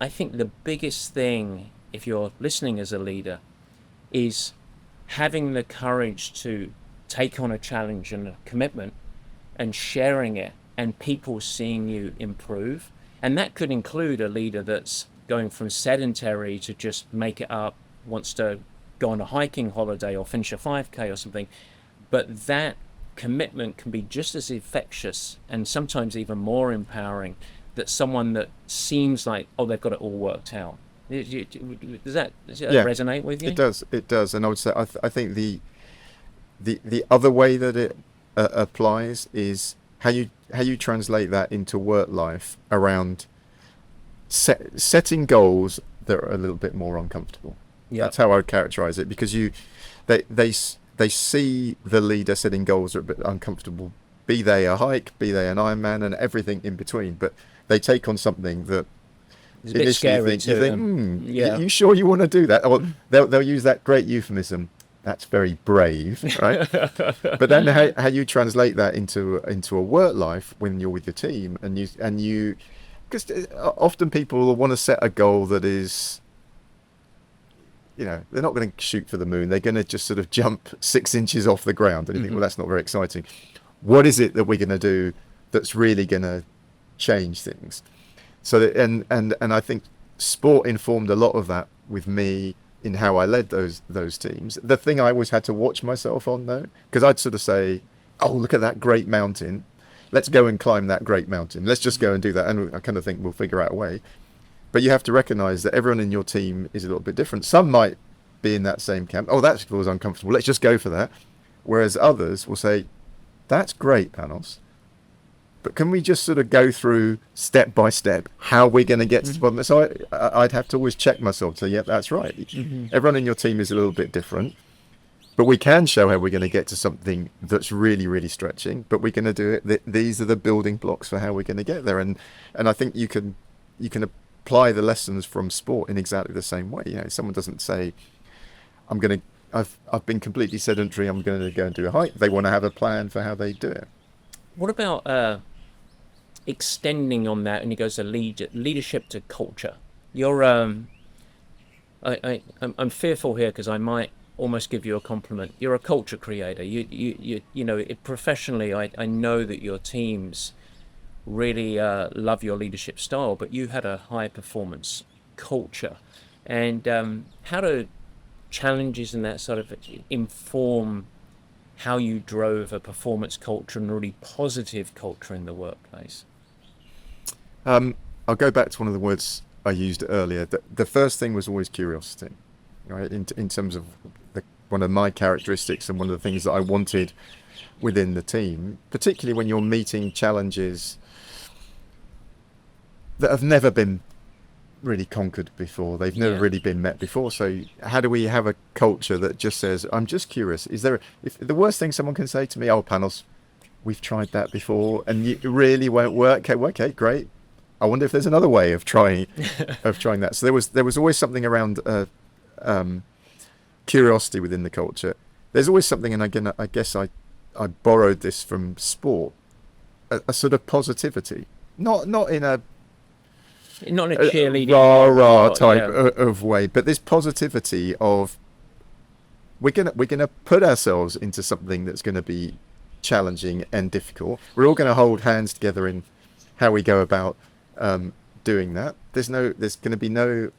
Speaker 1: I think the biggest thing, if you're listening as a leader, is having the courage to take on a challenge and a commitment and sharing it and people seeing you improve. And that could include a leader that's going from sedentary to just make it up, wants to go on a hiking holiday or finish a 5K or something. But that commitment can be just as infectious and sometimes even more empowering than someone that seems like, oh, they've got it all worked out. Does that resonate with you?
Speaker 2: It does. And I would say, I think the other way that it applies is how you translate that into work life around setting goals that are a little bit more uncomfortable. Yep. That's how I would characterize it, because they see the leader setting goals that are a bit uncomfortable, be they a hike, be they an Ironman, and everything in between. But they take on something that
Speaker 1: it's a bit scary
Speaker 2: you think, you sure you want to do that? Or they'll use that great euphemism. That's very brave, right? But then how you translate that into a work life when you're with your team and you, because often people will want to set a goal that is, they're not going to shoot for the moon. They're going to just sort of jump 6 inches off the ground. And you think, well, that's not very exciting. What is it that we're going to do that's really going to change things? So that, and I think sport informed a lot of that with me in how I led those teams. The thing I always had to watch myself on, though, because I'd sort of say, oh, look at that great mountain. Let's go and climb that great mountain. Let's just go and do that. And I kind of think we'll figure out a way. But you have to recognize that everyone in your team is a little bit different. Some might be in that same camp. Oh, that feels uncomfortable. Let's just go for that. Whereas others will say, that's great, Panos, but can we just sort of go through step by step how we're going to get to the bottom? So I'd have to always check myself to say, yeah, that's right. Everyone in your team is a little bit different, but we can show how we're going to get to something that's really, really stretching, but we're going to do it. These are the building blocks for how we're going to get there. And I think you can apply the lessons from sport in exactly the same way. Someone doesn't say, I've been completely sedentary, I'm going to go and do a hike. They want to have a plan for how they do it.
Speaker 1: What about extending on that, and it goes to leadership to culture? You're I'm fearful here because I might almost give you a compliment. You're a culture creator. Professionally, I know that your teams really love your leadership style, but you had a high performance culture. And how do challenges and that sort of inform how you drove a performance culture and a really positive culture in the workplace?
Speaker 2: I'll go back to one of the words I used earlier. The first thing was always curiosity, right? In terms of one of my characteristics and one of the things that I wanted within the team, particularly when you're meeting challenges that have never been really conquered before. They've never really been met before. So how do we have a culture that just says, I'm just curious, if the worst thing someone can say to me, oh, Panos, we've tried that before and it really won't work. Okay, great. I wonder if there's another way of trying that. So there was always something around curiosity within the culture. There's always something, and again, I guess I borrowed this from sport, a sort of positivity, not in a
Speaker 1: cheerleading
Speaker 2: rah type of way, but this positivity of we're gonna put ourselves into something that's going to be challenging and difficult. We're all going to hold hands together in how we go about doing that. There's going to be no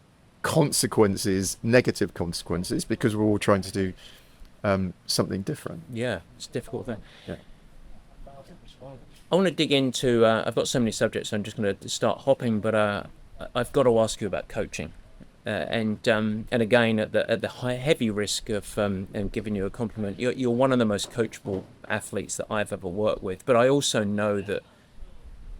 Speaker 2: consequences, negative consequences, because we're all trying to do something different.
Speaker 1: Yeah, it's a difficult thing.
Speaker 2: Yeah.
Speaker 1: I want to dig into, I've got so many subjects, so I'm just going to start hopping, but I've got to ask you about coaching. And again, at the heavy risk of giving you a compliment, you're one of the most coachable athletes that I've ever worked with. But I also know that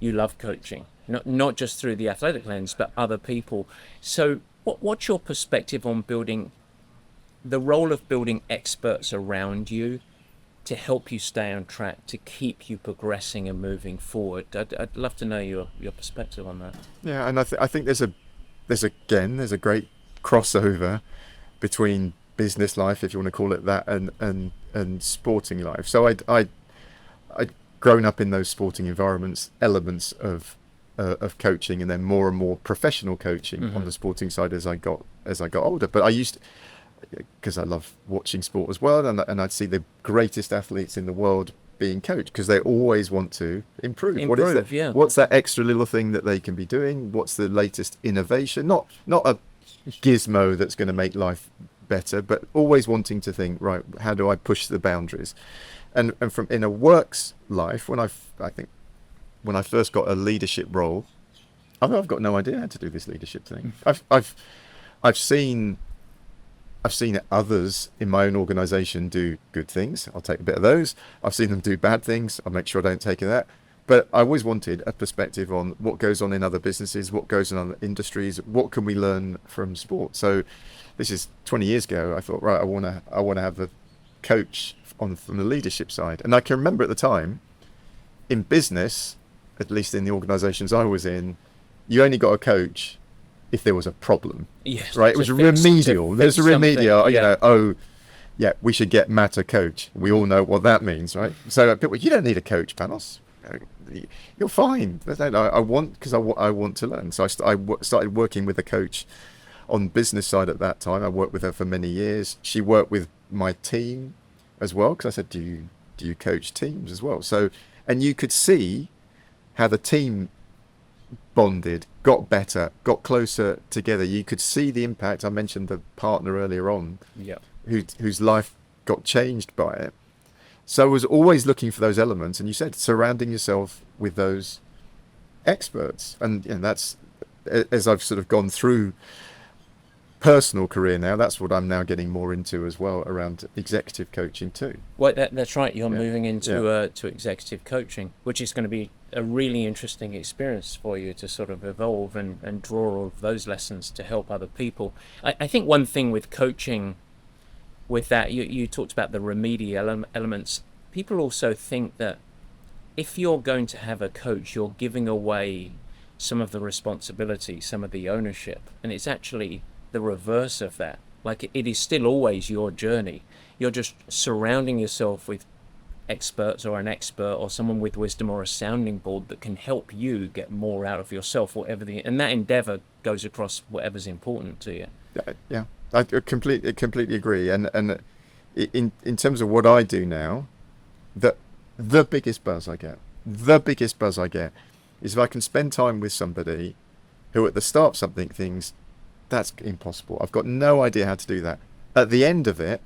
Speaker 1: you love coaching, not just through the athletic lens, but other people. So what's your perspective on the role of building experts around you to help you stay on track, to keep you progressing and moving forward? I'd love to know your perspective on that.
Speaker 2: Yeah, and I think there's a great crossover between business life, if you want to call it that, and sporting life. So I'd grown up in those sporting environments, elements of coaching, and then more and more professional coaching on the sporting side as I got older. But I used to, because I love watching sport as well, and I'd see the greatest athletes in the world being coached, because they always want to improve. What's that extra little thing that they can be doing? What's the latest innovation? Not a gizmo that's going to make life better, but always wanting to think, right, how do I push the boundaries? And from in a works life, when I first got a leadership role, I've got no idea how to do this leadership thing. I've seen others in my own organisation do good things. I'll take a bit of those. I've seen them do bad things. I'll make sure I don't take that. But I always wanted a perspective on what goes on in other businesses, what goes on in other industries, what can we learn from sport. So this is 20 years ago. I thought, right, I want to have a coach from the leadership side. And I can remember at the time, in business, at least in the organisations I was in, you only got a coach if there was a problem.
Speaker 1: Yes,
Speaker 2: right. It was remedial. There's a remedial. We should get Matt a coach. We all know what that means, right? So people, you don't need a coach, Panos. You're fine. I want to learn. So I started working with a coach on business side at that time. I worked with her for many years. She worked with my team as well, because I said, do you coach teams as well? So, and you could see how the team bonded, got better, got closer together. You could see the impact. I mentioned the partner earlier on, whose life got changed by it. So I was always looking for those elements, and you said surrounding yourself with those experts. And that's, as I've sort of gone through personal career now, that's what I'm now getting more into as well, around executive coaching too.
Speaker 1: Well, that's right. You're moving into to executive coaching, which is going to be a really interesting experience for you to sort of evolve and draw all of those lessons to help other people. I think one thing with coaching, with that, you talked about the remedial elements. People also think that if you're going to have a coach, you're giving away some of the responsibility, some of the ownership, and it's actually the reverse of that. Like, it is still always your journey. You're just surrounding yourself with experts, or an expert, or someone with wisdom, or a sounding board that can help you get more out of yourself, and that endeavor goes across whatever's important to you.
Speaker 2: Yeah, I completely agree. And in terms of what I do now, the biggest buzz I get is if I can spend time with somebody who at the start of something thinks, that's impossible, I've got no idea how to do that. At the end of it,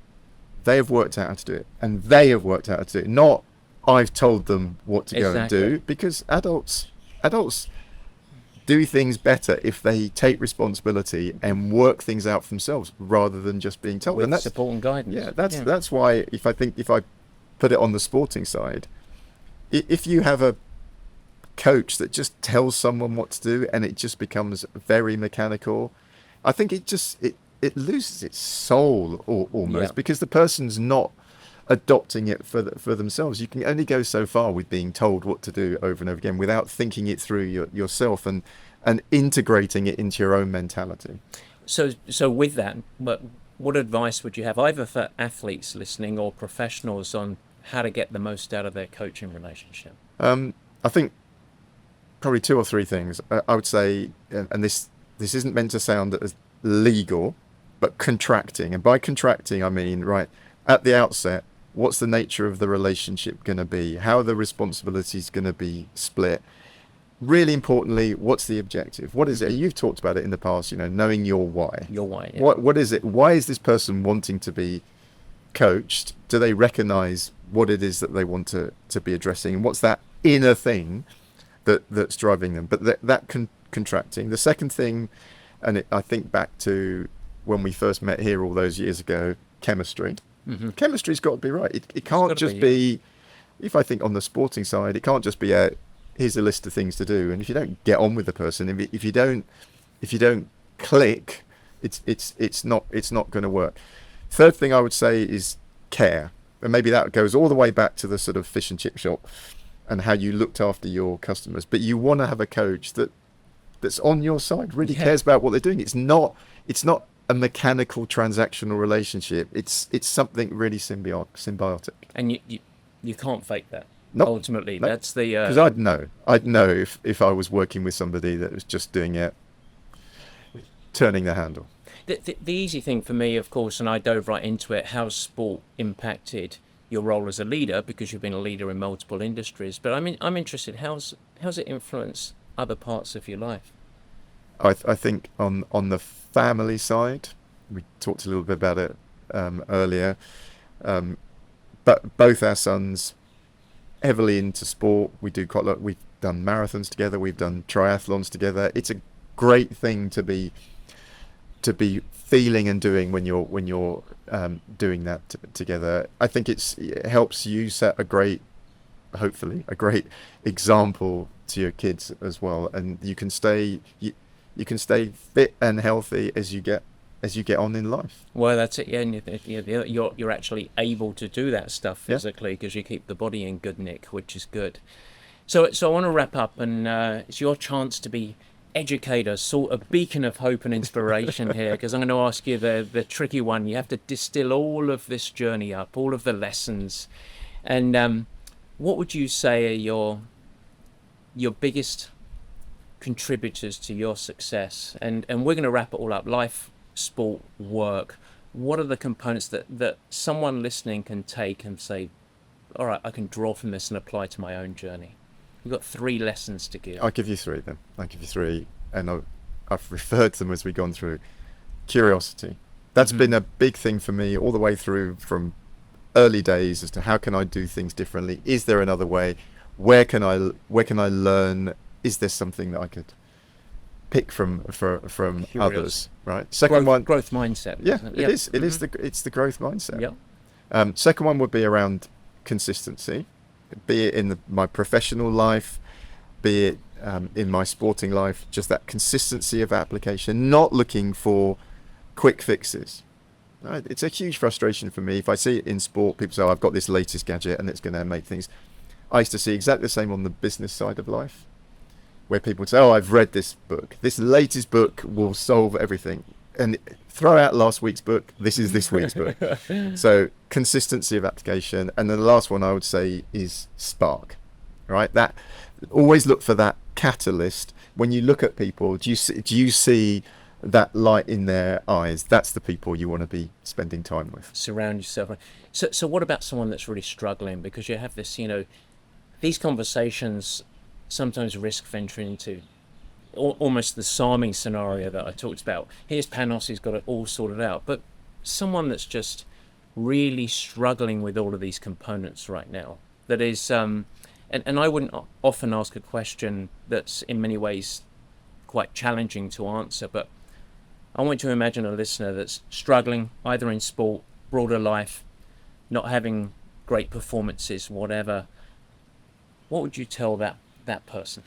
Speaker 2: they have worked out how to do it, and they have worked out how to do it. Not I've told them what to go and do, because adults do things better if they take responsibility and work things out for themselves rather than just being told.
Speaker 1: With
Speaker 2: and that's
Speaker 1: support and guidance.
Speaker 2: Yeah, that's why if I put it on the sporting side, if you have a coach that just tells someone what to do and it just becomes very mechanical, I think it loses its soul almost, because the person's not adopting it for themselves. You can only go so far with being told what to do over and over again without thinking it through yourself and integrating it into your own mentality.
Speaker 1: So with that, what advice would you have, either for athletes listening or professionals, on how to get the most out of their coaching relationship?
Speaker 2: I think probably two or three things. I would say, and this isn't meant to sound as legal, but contracting. And by contracting, I mean, right, at the outset, what's the nature of the relationship going to be? How are the responsibilities going to be split? really importantly, what's the objective? What is it? You've talked about it in the past, knowing your why.
Speaker 1: Your why. Yeah.
Speaker 2: What is it? Why is this person wanting to be coached? Do they recognize what it is that they want to be addressing? And what's that inner thing that's driving them? But contracting. The second thing, and I think back to when we first met here all those years ago, chemistry.
Speaker 1: Mm-hmm.
Speaker 2: Chemistry's got to be right. It can't just be, if I think on the sporting side, it can't just be here's a list of things to do. And if you don't get on with the person, if you don't click, it's not going to work. Third thing I would say is care. And maybe that goes all the way back to the sort of fish and chip shop and how you looked after your customers. But you want to have a coach that's on your side, really cares about what they're doing. It's not a mechanical transactional relationship. It's something really symbiotic.
Speaker 1: And you can't fake that.
Speaker 2: No,
Speaker 1: ultimately,
Speaker 2: no.
Speaker 1: That's the
Speaker 2: because I'd know if I was working with somebody that was just doing it, turning the handle.
Speaker 1: The easy thing for me, of course, and I dove right into it, how's sport impacted your role as a leader, because you've been a leader in multiple industries. But I'm interested, how's it influenced other parts of your life?
Speaker 2: I think on the family side, we talked a little bit about it earlier, but both our sons heavily into sport. We do quite a lot. We've done marathons together. We've done triathlons together. It's a great thing to be feeling and doing when you're doing that together. I think it helps you set hopefully a great example to your kids as well, and you can stay fit and healthy as you get on in life.
Speaker 1: Well, that's it. Yeah, and you're actually able to do that stuff physically because you keep the body in good nick, which is good. So I want to wrap up, and it's your chance to be educator, sort of beacon of hope and inspiration here, because I'm going to ask you the tricky one. You have to distill all of this journey up, all of the lessons, and what would you say are your biggest contributors to your success? And we're going to wrap it all up. Life, sport, work. What are the components that someone listening can take and say, all right, I can draw from this and apply to my own journey? You've got 3 lessons to give.
Speaker 2: I'll give you 3 then. And I've referred to them as we've gone through. Curiosity. That's been a big thing for me all the way through from early days as to how can I do things differently? Is there another way? Where can I learn? Is there something that I could pick from others? Right. Second one,
Speaker 1: growth mindset.
Speaker 2: Yeah, it is. It is it's the growth mindset.
Speaker 1: Yeah.
Speaker 2: Second one would be around consistency, be it in my professional life, be it in my sporting life. Just that consistency of application, not looking for quick fixes. Right? It's a huge frustration for me if I see it in sport. People say, "Oh, I've got this latest gadget and it's going to make things." I used to see exactly the same on the business side of life, where people would say, "Oh, I've read this book. This latest book will solve everything." And throw out last week's book. This is this week's book. So consistency of application. And then the last one I would say is spark, right? That always look for that catalyst. When you look at people, do you see that light in their eyes? That's the people you want to be spending time with.
Speaker 1: Surround yourself. So what about someone that's really struggling? Because you have this, these conversations sometimes risk venturing into almost the Sami scenario that I talked about. Here's Panos, he's got it all sorted out. But someone that's just really struggling with all of these components right now, that is, and I wouldn't often ask a question that's in many ways quite challenging to answer, but I want you to imagine a listener that's struggling either in sport, broader life, not having great performances, whatever. What would you tell that person?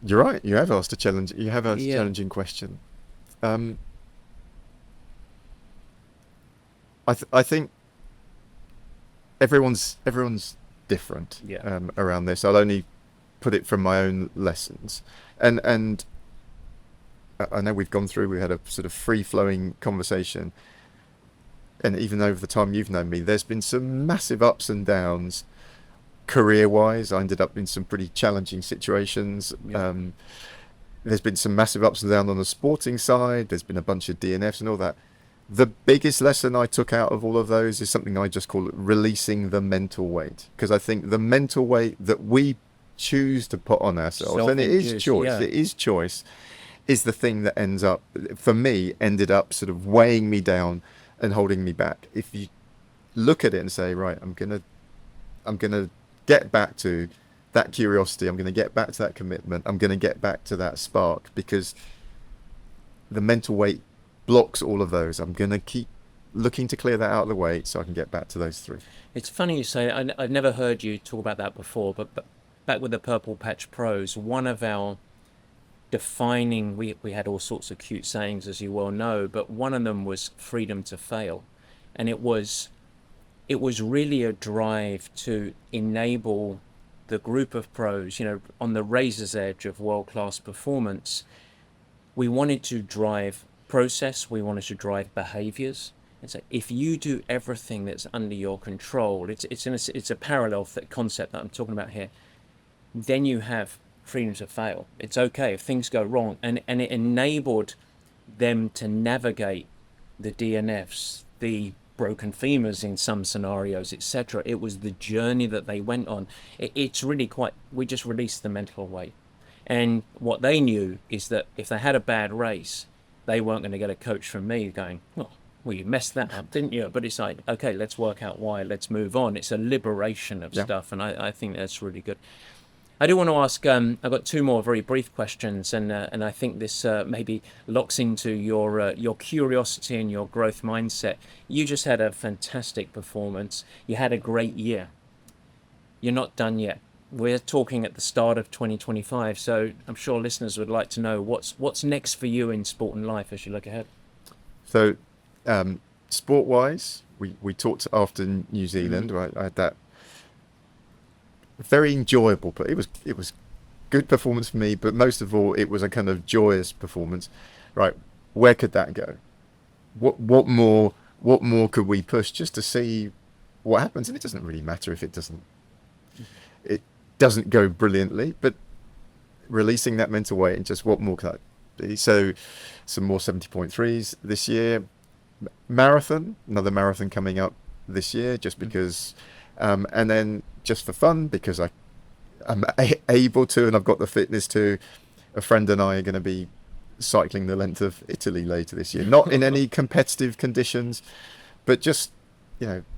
Speaker 2: You're right. You have asked a challenge. You have asked a challenging question. I think everyone's different around this. I'll only put it from my own lessons, and I know we've had a sort of free-flowing conversation, and even over the time you've known me, there's been some massive ups and downs. Career-wise, I ended up in some pretty challenging situations. There's been some massive ups and downs on the sporting side. There's been a bunch of DNFs and all that. The biggest lesson I took out of all of those is something I just call releasing the mental weight. Because I think the mental weight that we choose to put on ourselves, and it is
Speaker 1: Self-induced,
Speaker 2: choice.
Speaker 1: yeah.
Speaker 2: It is choice, is the thing that ended up sort of weighing me down and holding me back. If you look at it and say, right, I'm gonna get back to that curiosity. I'm gonna get back to that commitment. I'm gonna get back to that spark, because the mental weight blocks all of those. I'm gonna keep looking to clear that out of the way so I can get back to those three.
Speaker 1: It's funny you say, I've never heard you talk about that before, but back with the Purple Patch Pros, one of our defining, we had all sorts of cute sayings, as you well know, but one of them was freedom to fail. And it was really a drive to enable the group of pros, on the razor's edge of world-class performance. We wanted to drive process, we wanted to drive behaviors. And so if you do everything that's under your control, it's a parallel concept that I'm talking about here, then you have freedom to fail. It's okay if things go wrong. And it enabled them to navigate the DNFs, the broken femurs in some scenarios, etc. It was the journey that they went on. It's really we just released the mental weight. And what they knew is that if they had a bad race, they weren't going to get a coach from me going, well, you messed that up, didn't you? But it's like, okay, let's work out why, let's move on. It's a liberation of stuff, and I think that's really good. I do want to ask, I've got two more very brief questions, and I think this maybe locks into your curiosity and your growth mindset. You just had a fantastic performance. You had a great year. You're not done yet. We're talking at the start of 2025, so I'm sure listeners would like to know what's next for you in sport and life as you look ahead.
Speaker 2: So, sport-wise, we talked after New Zealand, right? I had that very enjoyable, but it was good performance for me, but most of all it was a kind of joyous performance. Right, where could that go? What more could we push just to see what happens? And it doesn't really matter if it doesn't go brilliantly, but releasing that mental weight and just what more could that be? So some more 70.3s this year. Another marathon coming up this year, just because and then just for fun, because I'm able to, and I've got the fitness to. A friend and I are going to be cycling the length of Italy later this year, not in any competitive conditions, but just,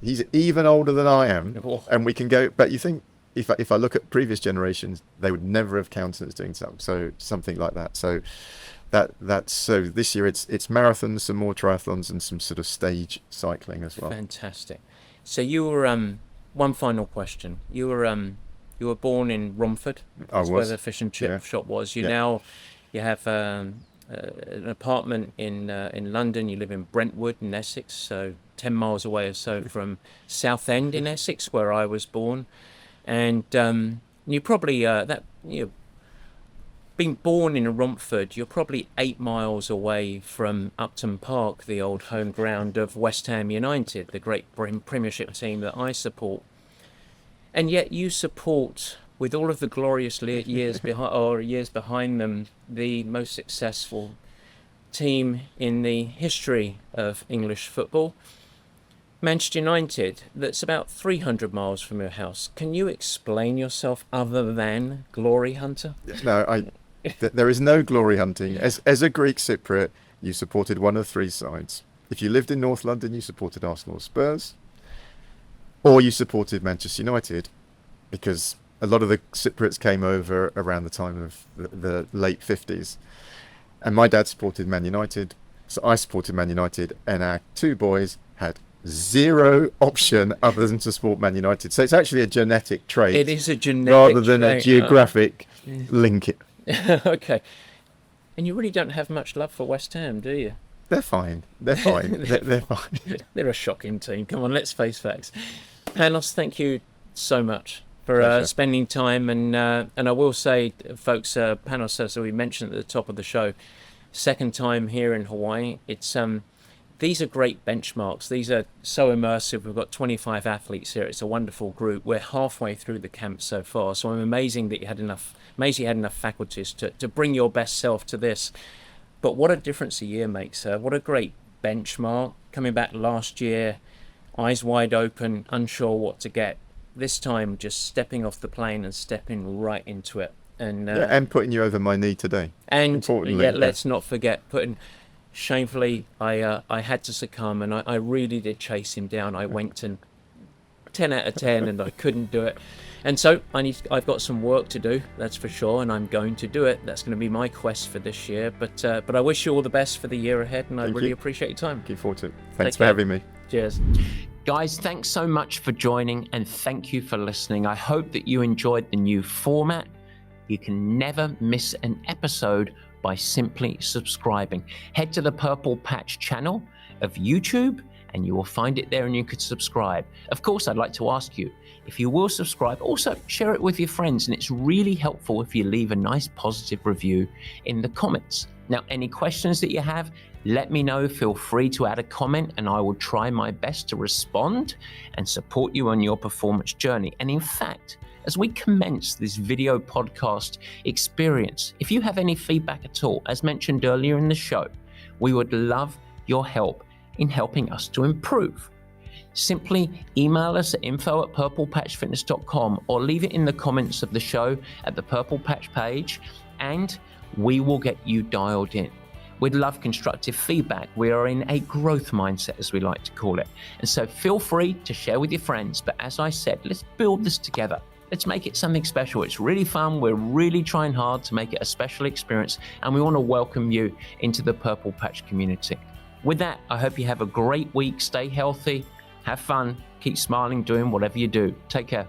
Speaker 2: he's even older than I am, and we can go. But you think, if I look at previous generations, they would never have counted as doing something like that. So so this year it's marathons, some more triathlons, and some sort of stage cycling as well.
Speaker 1: Fantastic. So you were one final question. You were born in Romford. That's where the fish and chip shop was. You have an apartment in London. You live in Brentwood in Essex, so 10 miles away or so from Southend in Essex, where I was born. And you probably being born in Romford, you're probably 8 miles away from Upton Park, the old home ground of West Ham United, the great Premiership team that I support. And yet you support, with all of the glorious years behind them, the most successful team in the history of English football, Manchester United, that's about 300 miles from your house. Can you explain yourself other than glory hunter?
Speaker 2: No, there is no glory hunting. As a Greek Cypriot, you supported one of three sides. If you lived in North London, you supported Arsenal or Spurs, or you supported Manchester United, because a lot of the Cypriots came over around the time of the late 50s. And my dad supported Man United, so I supported Man United, and our two boys had zero option other than to support Man United. So it's actually a genetic trait.
Speaker 1: It is a genetic
Speaker 2: rather than
Speaker 1: trait.
Speaker 2: A geographic link.
Speaker 1: Okay. And you really don't have much love for West Ham, do you?
Speaker 2: They're fine. They're fine. They're fine.
Speaker 1: They're a shocking team. Come on, let's face facts. Panos, thank you so much for spending time. And I will say, folks, Panos, as we mentioned at the top of the show, second time here in Hawaii. It's these are great benchmarks. These are so immersive. We've got 25 athletes here. It's a wonderful group. We're halfway through the camp so far. So I'm amazing that you had enough faculties to bring your best self to this. But what a difference a year makes, sir. What a great benchmark. Coming back last year, eyes wide open, unsure what to get. this time just stepping off the plane and stepping right into it. And
Speaker 2: and putting you over my knee today.
Speaker 1: And
Speaker 2: importantly,
Speaker 1: yeah, let's not forget shamefully, I had to succumb, and I really did chase him down. I went and 10 out of 10, and I couldn't do it. And so I've got some work to do, that's for sure, and I'm going to do it. That's going to be my quest for this year. But I wish you all the best for the year ahead, and I really appreciate your time.
Speaker 2: Looking forward to it. Thanks for having me.
Speaker 1: Cheers.
Speaker 3: Guys, thanks so much for joining, and thank you for listening. I hope that you enjoyed the new format. You can never miss an episode by simply subscribing. Head to the Purple Patch channel of YouTube and you will find it there, and you could subscribe. Of course, I'd like to ask you, if you will subscribe, also share it with your friends, and it's really helpful if you leave a nice positive review in the comments. Now, any questions that you have, let me know. Feel free to add a comment and I will try my best to respond and support you on your performance journey. And in fact, as we commence this video podcast experience, if you have any feedback at all, as mentioned earlier in the show, we would love your help in helping us to improve. Simply email us at info@purplepatchfitness.com or leave it in the comments of the show at the Purple Patch page, and we will get you dialed in. We'd love constructive feedback. We are in a growth mindset, as we like to call it. And so feel free to share with your friends. But as I said, let's build this together. Let's make it something special. It's really fun. We're really trying hard to make it a special experience, and we want to welcome you into the Purple Patch community. With that, I hope you have a great week. Stay healthy, have fun, keep smiling, doing whatever you do. Take care.